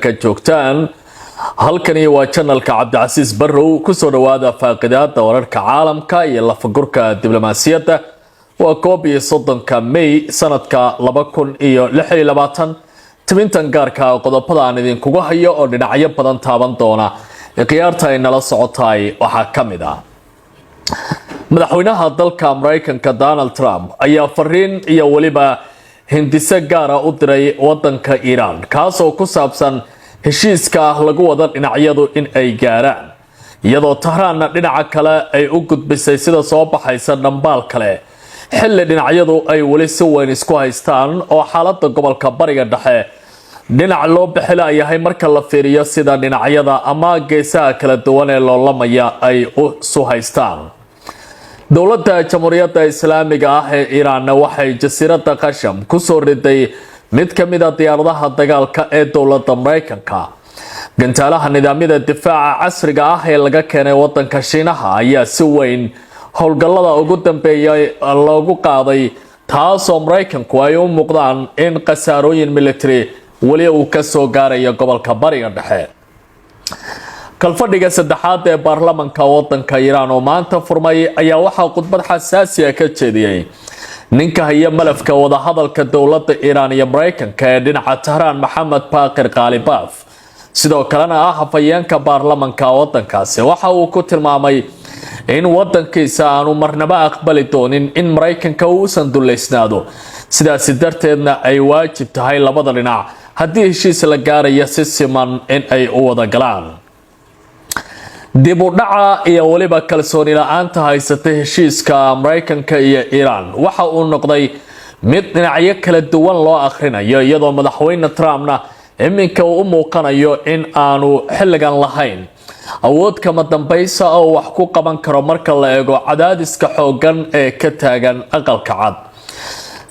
ka joogtaan halkani waa channelka Cabdicasiis Barrow ku soo dhawaada faaqidaada wararka caalamka iyo lafagurka diblomaasiyadda waa koob iyo soddonka May sanadka 2026 tibintan gaarka qodobada aan idinkugu hayo oo dhinacyo badan taaban doona qiyaarta ay nala socotay waxa kamid ah madaxweynaha dalka Mareykanka Donald Trump ayaa fariin iyo waliba hindise gaara u diray wadanka Iran kaasoo ku saabsan heshiiska lagu wada dhinacyadu in ay gaaraan iyadoo Tehran dhinaca kale ay u gudbisay sida soo baxaysa dhambaal kale xilli dhinacyadu ay wali si weyn isku haystaan oo xaaladda gobolka bariga dhexe dhinac loo bixilayahay marka la fiiriyo sida dhinacyada ama geesaha kala duwan ee loolamaya ay u haystaan dowladda jamhuuriyadda islaamiga ah ee Iran waxay jasiiradda Qasham ku soo riday mid ka mid ah diyaaradaha dagaalka ee dowladda Mareykanka gantaalaha nidaamyada difaaca casriga ah ee laga keenay wadanka Shiinaha ayaa si weyn howlgallada ugu dambeeyay loogu qaaday taasoo Mareykanku ay u muuqdaan in qasaarooyin military wali uu ka soo gaarayo gobolka bariga dhexe kalfadhiga saddexaad ee baarlamaanka wadanka Iran oo maanta furmay ayaa waxaa khudbad xasaasi ah ka jeediyay ninka haya malafka wada hadalka dowladda Iran iyo Mareykanka ee dhinaca Tehran Mohammad Baqir Ghalibaf sidoo kalena ah hafayeenka baarlamaanka wadankaasi waxa uu ku tilmaamay in wadankiisa aanu marnaba aqbali doonin in Mareykanka uu sanduleysnaado sidaas darteedna ay waajib tahay labada dhinac haddii heshiis la gaarayo si siman in ay u wada galaan dib u dhaca iyo waliba kalsooni la'aanta haysatay heshiiska Mareykanka iyo Iran waxa uu noqday mid dhinacyo kala duwan loo akhrinayo iyadoo madaxweyne Trumpna iminka uu u muuqanayo in aanu xilligan lahayn awood kama dambaysa oo wax ku qaban karo marka la eego cadaadiska xoogan ee ka taagan aqalka cad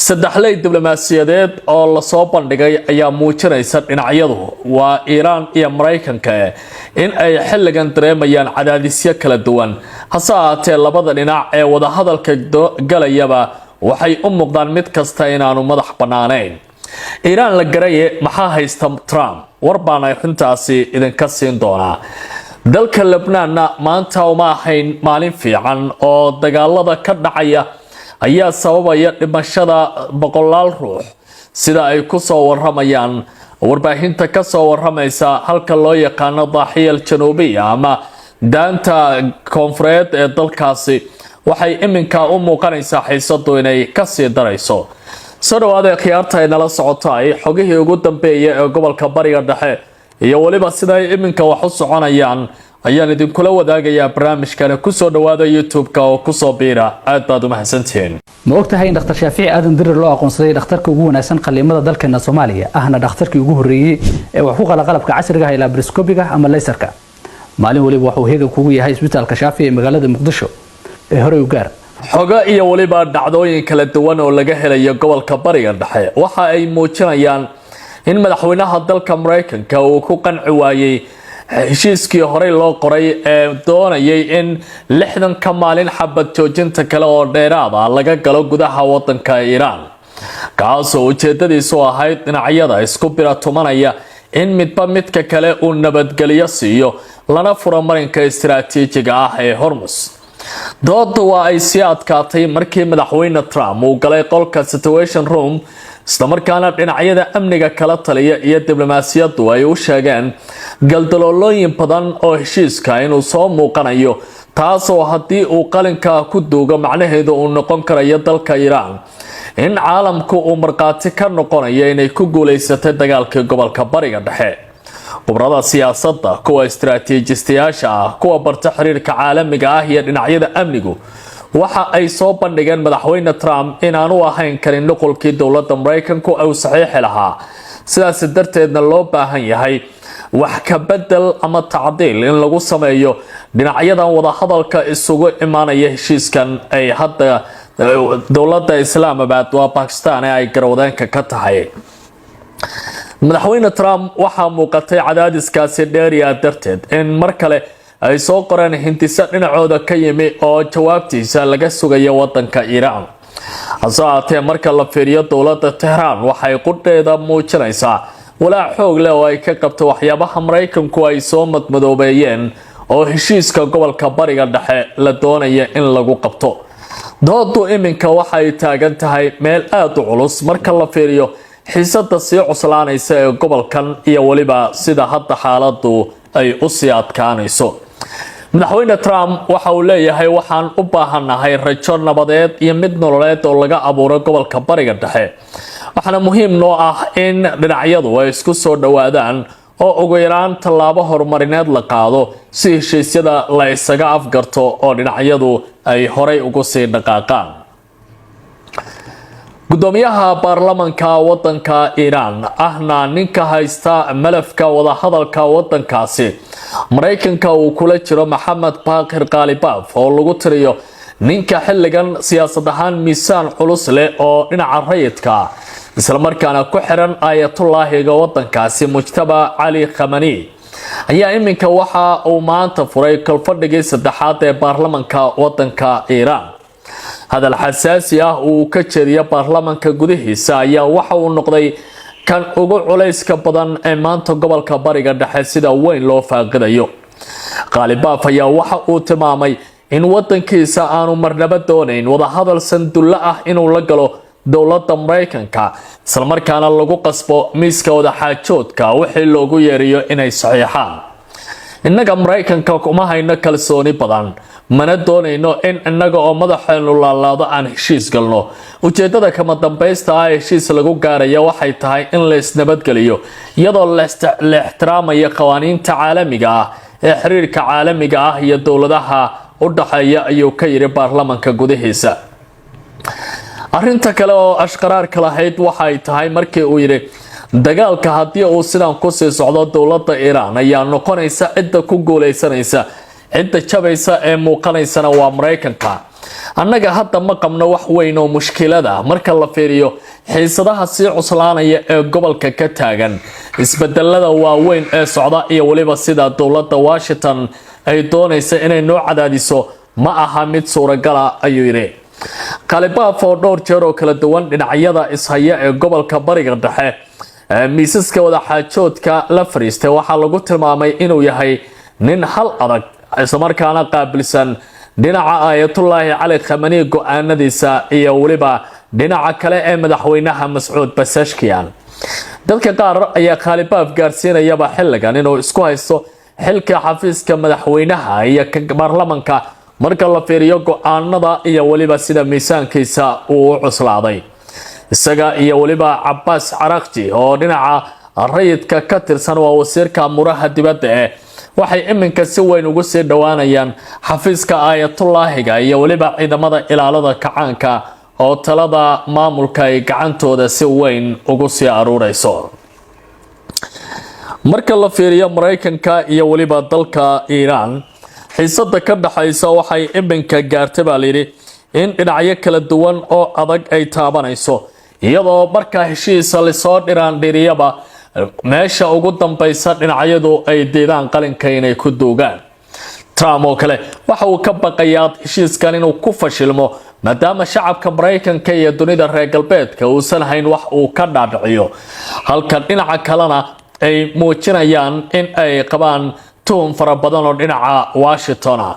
saddexley diblomaasiyadeed oo la soo bandhigay ayaa muujinaysa dhinacyadu waa Iran iyo Mareykanka in ay xilligan dareemayaan cadaadisyo kala duwan hase ahaatee labada dhinac ee wada hadalka galayaba waxay u muuqdaan mid kasta inaanu madax banaaneyn Iran la garaye maxaa haysta Trump warbaan arrintaasi idinka siin doonaa dalka Lebanon maanta uma ahayn maalin fiican oo dagaalada ka dhacaya ayaa sababaya dhimashada boqolaal ruux sida ay ku soo waramayaan warbaahinta ka soo waramaysa halka loo yaqaan Daahiyal Januubiya ama daanta koonfureed ee dalkaasi waxay iminka u muuqanaysaa xiisadu inay ka sii darayso soo dhawaada khiyaarta ay nala socotay xogihii ugu dambeeyay ee gobolka bariga dhexe iyo waliba sida ay iminka wax u soconayaan ayaan idinkula wadaagayaa barnaamijkan ku soo dhawaada YouTube-ka oo ku soo biira aad baad u mahadsantihiin ma ogtahay in dhakhtar Shaafici Aadan Dirir loo aqoonsaday dhakhtarka ugu wanaagsan qaliimada dalkeena Soomaaliya ahna dhakhtarkii ugu horeeyay ee wax ku qala qalabka casriga ah ee laparoscopiga ama laserka maalin waliba wuxuu heegan kugu yahay isbitaalka Shaafici ee magaalada Muqdisho ee hore u gaar xoga iyo waliba dhacdooyin kala duwan oo laga helayo gobolka bariga dhexe waxa ay muujinayaan in madaxweynaha dalka Mareykanka uu ku qanci waayay heshiiskii hore loo qoray ee doonayay in 60 ka maalin xabad joojinta kale oo dheeraad ah laga galo gudaha wadanka Iran kaasoo ujeedadiisu ahayd dhinacyada isku biratumanaya in midba midka kale uu nabadgeliyo siiyo lana furo marinka istiraatiijiga ah ee Hormuz doodu waa ay sii adkaatay markii madaxweyne Trump uu galay qolka situation room isla markaana dhinacyada amniga kala taliya iyo diblomaasiyaddu ay u sheegeen galdaloolooyin badan oo heshiiska inuu soo muuqanayo taasoo haddii uu qalinka ku duugo macnaheedu uu noqon karayo dalka Iran in caalamku uu marqaati ka noqonayo inay ku guuleysatay dagaalkii gobolka bariga dhexe khibrada siyaasadda kuwa istiraatiijistayaasha ah kuwa barta xiriirka caalamiga ah iyo dhinacyada amnigu waxa ay soo bandhigeen madaxweyne Trump in aanu ahayn karin nuqulkii dowladda Mareykanku ay saxiix lahaa sidaas darteedna loo baahan yahay wax ka bedel ama tacdiil in lagu sameeyo dhinacyadan wada hadalka isugu imaanaya heshiiskan ay hadda dowladda Islaamabad waa Pakistan ay garwadeenka ka tahay madaxweyne Trump waxa muuqatay cadaadiskaasi dheeriya darteed in mar kale ay soo qoreen hindisa dhinacooda ka yimi oo jawaabtiisa laga sugayo wadanka Iran hase ahaatee marka la fiiriyo dowladda Tehran waxay qudheeda muujinaysaa walaac xoog leh oo ay ka qabto waxyaabaha Mareykanku ay soo madmadoobeeyeen oo heshiiska gobolka bariga dhexe la doonaya in lagu qabto. doodu iminka waxay taagan tahay meel aad u culus marka la fiiriyo xiisada sii cuslaanaysa ee gobolkan iyo waliba sida hadda xaaladu ay u sii adkaanayso. madaxweyne Trump waxa uu leeyahay waxaan u baahanahay rajo nabadeed iyo mid nololeed oo laga abuuro gobolka bariga dhexe. waxaana muhiim noo ah in dhinacyadu ay isku soo dhawaadaan oo ugu yaraan tallaabo horumarineed la qaado si heshiisyada la isaga afgarto oo dhinacyadu ay horay ugu sii dhaqaaqaan. gudoomiyaha baarlamaanka wadanka Iran ahna ninka haysta malafka wada hadalka wadankaasi Mareykanka uu kula jiro Mohammad Baqir Ghalibaf oo lagu tiriyo ninka xilligan siyaasad ahaan miisaan culus leh oo dhinaca rayidka isla markaana ku xiran ayatullaahiga wadankaasi Mujtaba Ali Khamenei ayaa iminka waxa uu maanta furay kalfadhigii saddexaad ee baarlamaanka wadanka Iran. hadal xasaasi ah uu ka jeediyo baarlamaanka gudihiisa ayaa waxa uu noqday kan ugu culayska badan ee maanta gobolka bariga dhexe sida weyn loo faaqidayo. Ghalibaf ayaa waxa uu tilmaamay in wadankiisa aanu marnaba doonayn wada hadal sandulle ah inuu la galo dowladda Mareykanka isla markaana lagu qasbo miiska wada xaajoodka wixii loogu yeeriyo inay saxiixaan. innaga Mareykanka kuma hayno kalsooni badan mana doonayno in innaga oo madaxeenu laalaado aan heshiis galno. ujeedada kama dambaysta ah heshiis lagu gaarayo waxay tahay in la isnabadgeliyo iyadoo la ixtiraamayo qawaaniinta caalamiga ah ee xiriirka caalamiga ah iyo dowladaha u dhaxeeya ayuu ka yiri baarlamaanka gudihiisa. arrinta kale oo ashqaraarka lahayd waxay tahay markii uu yiri dagaalka haddii uu sidan ku sii socdo dowladda Iran ayaa noqonaysa cidda ku guuleysanaysa cidda jabaysa ee muuqanaysana waa Mareykanka. annaga hadda ma qabno wax weyn oo mushkilada marka la fiiriyo xiisadaha sii cuslaanaya ee gobolka ka taagan isbedelada waaweyn ee socda iyo waliba sida dowladda Washington ay doonaysa inay noo cadaadiso ma aha mid suuragal ah ayuu yiri. Ghalibaf oo dhowr jeer oo kala duwan dhinacyada ishaya ee gobolka bariga dhexe miisaska wada xaajoodka la fariistay waxaa lagu tilmaamay inuu yahay nin hal adag isla markaana qaabilsan dhinaca ayatullaahi Ali Khamenei go'aanadiisa iyo waliba dhinaca kale ee madaxweynaha Mas'uud Pezeshkian. dadka qaar ayaa Ghalibaf gaarsiinayaba xilligan inuu isku haysto xilka xafiiska madaxweynaha iyo baarlamaanka marka la fiiriyo go'aanada iyo waliba sida miisaankiisa uu u cuslaaday. isaga iyo waliba Abbas Araghchi oo dhinaca rayidka ka tirsan waa wasiirka amuraha dibadda waxay iminka si weyn ugu sii dhawaanayaan xafiiska ayatullaahiga iyo waliba ciidamada ilaalada kacaanka oo talada maamulka ay gacantooda si weyn ugu sii aruurayso. marka la fiiriyo Mareykanka iyo waliba dalka Iran xiisada ka dhaxaysa waxay iminka gaartay baa layiri in dhinacyo kala duwan oo adag ay taabanayso iyadoo marka heshiis la soo dhiraan dhiriyaba meesha ugu dambaysa dhinacyadu ay deedaan qalinka inay ku duugaan. Trump oo kale waxa uu ka baqayaa heshiiskan inuu ku fashilmo maadaama shacabka Mareykanka iyo dunida reer galbeedka uusan hayn wax uu ka dhaadhiciyo halka dhinaca kalena ay muujinayaan in ay qabaan tuhun fara badan oo dhinaca Washington ah.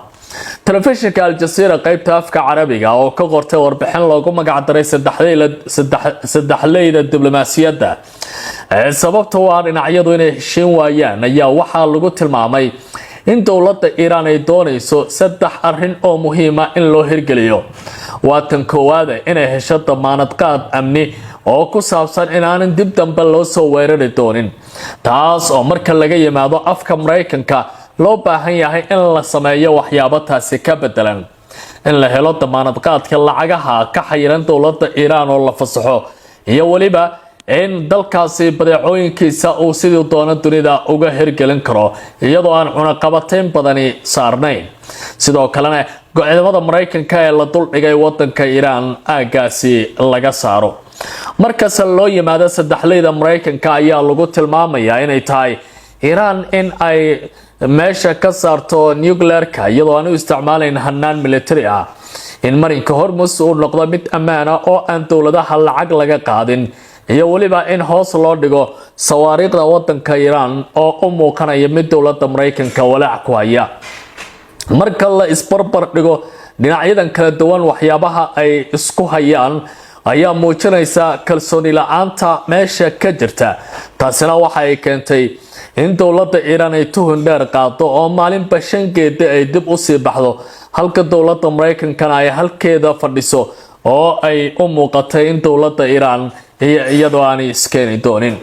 telefishinka Al Jazeera qaybta afka Carabiga oo ka qortay warbixin loogu magac daray saddexleyda diblomaasiyadda sababta waa dhinacyadu inay heshiin waayaan ayaa waxaa lagu tilmaamay in dowladda Iran ay doonayso saddex arrin oo muhiim ah in loo hirgeliyo. waa tan koowaad inay hesho damaanad qaad amni oo ku saabsan in aanan dib dambe loo soo weerari doonin taas oo marka laga yimaado afka Mareykanka loo baahan yahay in la sameeyo waxyaabo taasi ka bedelan in la helo damaanad qaadka lacagaha ka xayiran dowladda Iran oo la fasaxo iyo waliba in dalkaasi badeecooyinkiisa uu sidoo doono dunida uga hirgelin karo iyadoo aan cunaqabateyn badani saarnayn. sidoo kalena ciidamada Mareykanka ee la dul dhigay wadanka Iran aagaasi laga saaro. markaas loo yimaado saddexleyda Mareykanka ayaa lagu tilmaamayaa inay tahay Iran in ay meesha ka saarto nuclearka iyadoo aan u isticmaalayn hanaan military ah in marinka Hormuz uu noqdo mid ammaan ah oo aan dowladaha lacag laga qaadin iyo waliba in hoos loo dhigo sawaariikhda wadanka Iran oo u muuqanaya mid dowladda Mareykanka walaac ku haya. Marka la isbarbar dhigo dhinacyadan kala duwan waxyaabaha ay isku hayaan ayaa muujinaysa kalsooni la'aanta meesha ka jirta. Taasina waxa ay keentay in dowladda Iran ay tuhun dheer qaado oo maalinba 5 geed ay dib u sii baxdo, halka dowladda Mareykanka ay halkeeda fadhiso oo ay u muuqatay in dowladda Iran iyadoo aan iskeeni doonin.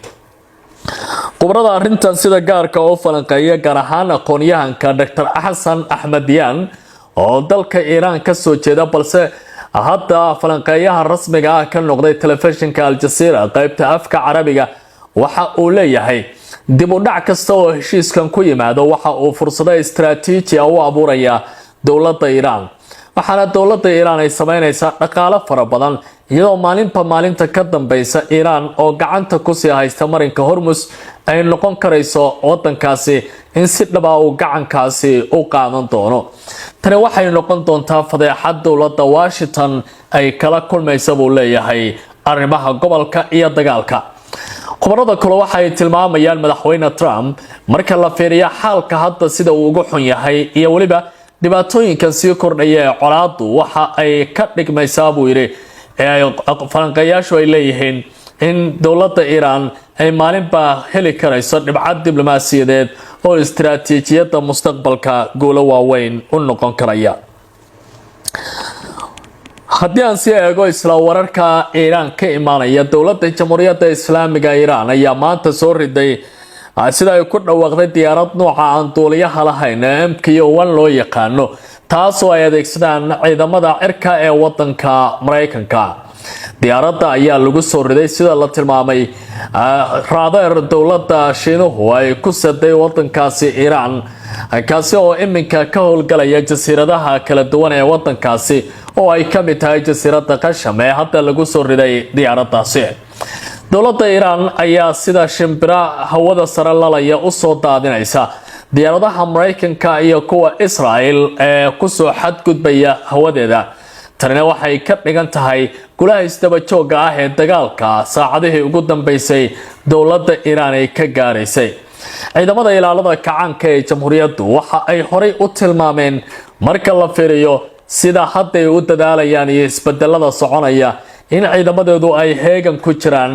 Qubrada arrintan sida gaarka oo falanqeeya gaar ahaan aqoonyahanka Dr. Xasan Ahmadiyan oo dalka Iran ka soo jeeda balse hadda falanqeeyaha rasmiga ah ka noqday telefishinka Al Jazeera qaybta afka Carabiga waxa uu leeyahay dib u dhac kasta oo heshiiskan ku yimaado waxa uu fursado istiraatiiji ah u abuuraya dowladda Iran. waxaana dowladda Iran ay sameynaysaa dhaqaale fara badan iyadoo maalinta ka dambaysa Iran oo gacanta ku sii haysta marinka Hormuz ay noqon karayso wadankaasi in si dhab ah uu gacankaasi u qaadan doono. Tani waxay noqon doontaa fadeexad dowladda Washington ay kala kulmayso buu leeyahay arrimaha gobolka iyo dagaalka. Khubarada kale waxay tilmaamayaan madaxweyne Trump marka la fiiriyo xaalka hadda sida uu ugu xun yahay iyo waliba dhibaatooyinkan sii kordhaya ee colaadu waxa ay ka dhigmaysaa buu yiri falanqeeyaashu ay leeyihiin in dowladda Iran ay maalinba heli karayso dhibcad diblomaasiyadeed oo istiraatiijiyadda mustaqbalka guulo waaweyn u noqon karaya. haddii aan sii eego isla wararka Iran ka imaanaya dowladda Jamhuuriyadda Islaamiga Iran ayaa maanta soo riday sida ay ku dhawaaqday diyaarad nooca aan duuliyaha lahayn MQ-1 loo yaqaano taasoo ay adeegsadaan ciidamada cirka ee wadanka Mareykanka. diyaaradda ayaa lagu soo riday sida la tilmaamay radar dowladda Shiinuhu ay ku saday wadankaasi Iran kaasi oo iminka ka howlgalaya jasiiradaha kala duwan ee wadankaasi oo ay ka mid tahay jasiiradda Qasham ee hadda lagu soo riday diyaaraddaasi. dowladda Iran ayaa sida shimbira hawada sare lalaya u soo daadinaysa diyaaradaha Mareykanka iyo kuwa Israel ee ku soo xadgudbaya hawadeeda. Tanina waxay ka dhigan tahay gulaha isdaba jooga ah ee dagaalka saacadihii ugu dambeysay dowladda Iran ay ka gaaraysay. ciidamada ilaalada kacaanka ee jamhuuriyaddu waxa ay horay u tilmaameen marka la fiiriyo sida hadda ay u dadaalayaan iyo isbedelada soconaya in ciidamadeedu ay heegan ku jiraan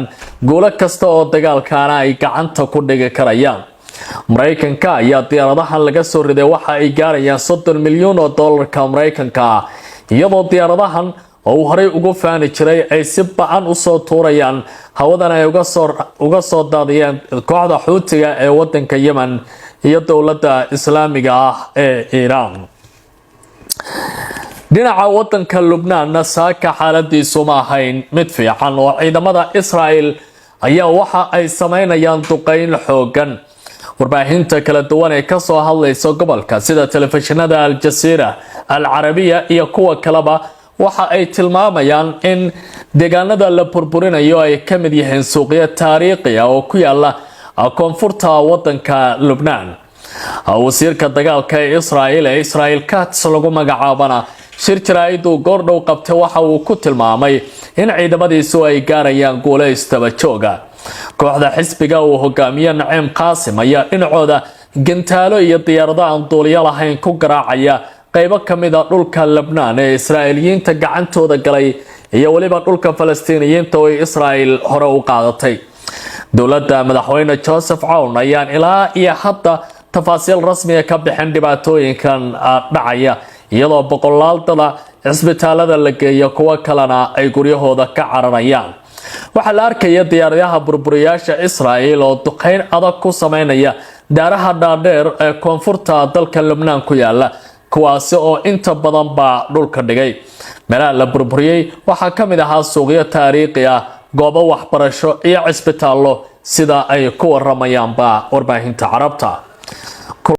guulo kasta oo dagaalkaana ay gacanta ku dhigi karayaan. Mareykanka ayaa diyaaradahan laga soo riday waxa ay gaarayaan $30 milyan oo dollarka Mareykanka iyadoo diyaaradahan oo horay ugu faani jiray ay si ba'an u soo tuurayaan hawadan ay uga soo daadiyeen kooxda Xuutiga ee wadanka Yemen iyo dowladda Islaamiga ah ee Iran. dhinaca wadanka Lubnaan saaka xaaladiisu ma ahayn mid fiican oo ciidamada Israel ayaa waxa ay sameynayaan duqeyn xoogan. warbaahinta kala duwan ee ka soo hadlaysa gobolka sida telefishinada Al Jazeera, Al Arabiya iyo kuwa kaleba waxa ay tilmaamayaan in deegaanada la burburinayo ay ka mid yihiin suuqyo taariikhi ah oo ku yaala koonfurta wadanka Lubnaan. wasiirka dagaalka ee Israel Katz lagu magacaabana shir jaraa'id uu goordhow qabtay waxa uu ku tilmaamay in ciidamadiisu ay gaarayaan guulo istaba jooga. kooxda xisbiga uu hogaamiyo Naciim Qaasim ayaa dhinacooda gantaalo iyo diyaarado aan duuliyo lahayn ku garaacaya qaybo ka mid ah dhulka Lubnaan ee Israa'iiliyiinta gacantooda galay iyo waliba dhulka Falastiiniyiinta oo Israel hore u qaadatay. dowladda madaxweyne Joseph Aoun ayaan ilaa iyo hadda tafaasiil rasmi ah ka bixin dhibaatooyinkan dhacaya iyadoo boqolaal dad cisbitaalada la geeyo kuwa kalena ay guryahooda ka cararayaan. waxaa la arkaya diyaaradaha burburiyaasha Israel oo duqeyn adag ku sameynaya daaraha dhaadheer ee koonfurta dalka Lubnaan ku yaala kuwaasi oo inta badan baa dhulka dhigay. meelaha la burburiyay waxaa ka mid ahaa suuqyo taariikhi ah, goobo waxbarasho iyo cisbitaallo sida ay ku waramayaanba warbaahinta Carabta.